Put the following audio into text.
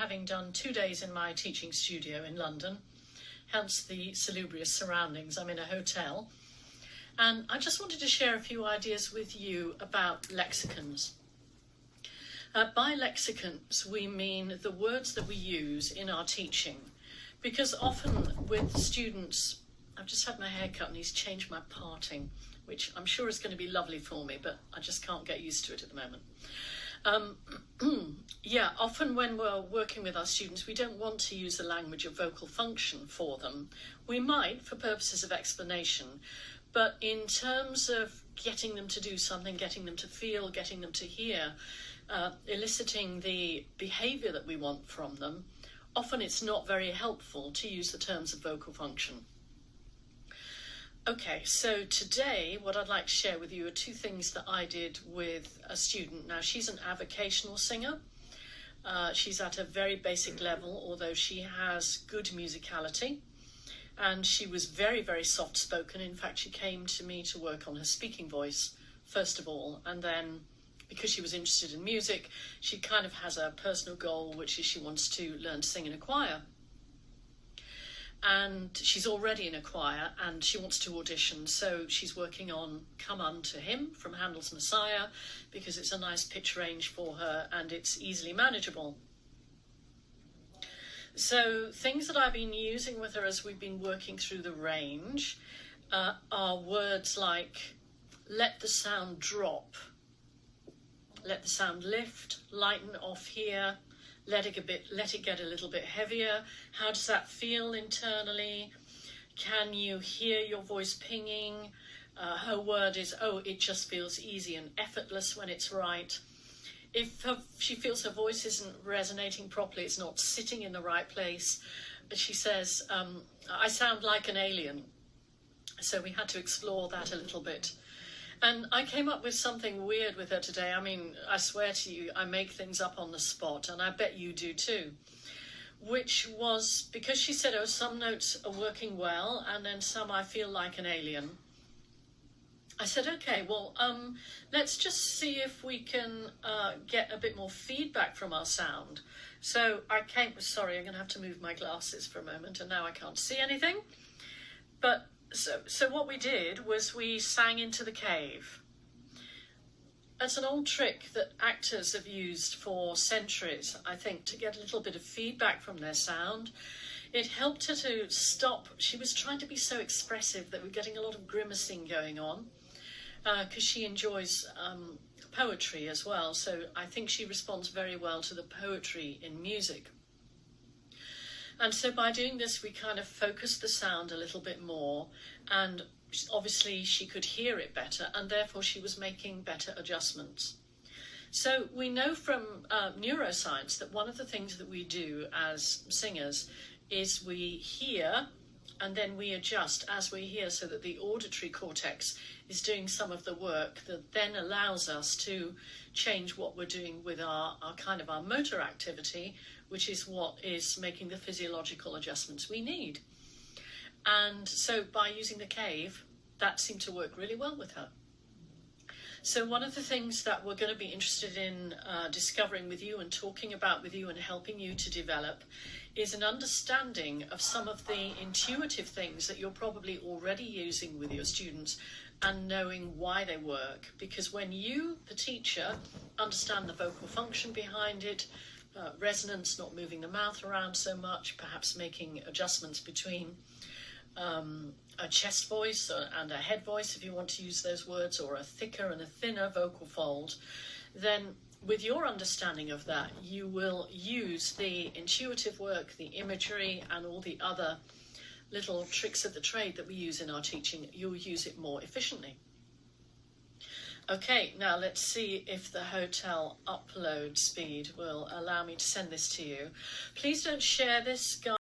having done 2 days in my teaching studio in London, hence the salubrious surroundings. I'm in a hotel, and I just wanted to share a few ideas with you about lexicons. By lexicons, we mean the words that we use in our teaching, because often with students, I've just had my hair cut and he's changed my parting, which I'm sure is going to be lovely for me, but I just can't get used to it at the moment. Yeah, often when we're working with our students, we don't want to use the language of vocal function for them. We might for purposes of explanation, but in terms of getting them to do something, getting them to feel, getting them to hear, eliciting the behaviour that we want from them, often it's not very helpful to use the terms of vocal function. Okay, so today what I'd like to share with you are two things that I did with a student. Now, she's an avocational singer. She's at a very basic level, although she has good musicality. And she was very, very soft-spoken. In fact, she came to me to work on her speaking voice, first of all. And then, because she was interested in music, she kind of has a personal goal, which is she wants to learn to sing in a choir. And she's already in a choir and she wants to audition, so she's working on Come Unto Him from Handel's Messiah, because it's a nice pitch range for her and it's easily manageable. So things that I've been using with her as we've been working through the range are words like let the sound drop, let the sound lift, lighten off here, let it get a little bit heavier. How does that feel internally? Can you hear your voice pinging? Her word is, oh, it just feels easy and effortless when it's right. If she feels her voice isn't resonating properly, it's not sitting in the right place, she says, I sound like an alien. So we had to explore that a little bit. And I came up with something weird with her today. I mean, I swear to you, I make things up on the spot, and I bet you do too. Which was, because she said, oh, some notes are working well, and then some I feel like an alien. I said, okay, well, let's just see if we can get a bit more feedback from our sound. So sorry, I'm going to have to move my glasses for a moment, and now I can't see anything. But So what we did was we sang into the cave. That's an old trick that actors have used for centuries, I think, to get a little bit of feedback from their sound. It helped her to stop. She was trying to be so expressive that we're getting a lot of grimacing going on, because she enjoys poetry as well. So I think she responds very well to the poetry in music. And so by doing this, we kind of focused the sound a little bit more, and obviously she could hear it better, and therefore she was making better adjustments. So we know from neuroscience that one of the things that we do as singers is we hear and then we adjust as we hear, so that the auditory cortex is doing some of the work that then allows us to change what we're doing with our motor activity, which is what is making the physiological adjustments we need. And so by using the cave, that seemed to work really well with her. So one of the things that we're going to be interested in discovering with you and talking about with you and helping you to develop is an understanding of some of the intuitive things that you're probably already using with your students and knowing why they work. Because when you, the teacher, understand the vocal function behind it, resonance, not moving the mouth around so much, perhaps making adjustments between a chest voice and a head voice, if you want to use those words, or a thicker and a thinner vocal fold, then with your understanding of that, you will use the intuitive work, the imagery, and all the other little tricks of the trade that we use in our teaching. You'll use it more efficiently. Okay, now let's see if the hotel upload speed will allow me to send this to you. Please don't share this, guys.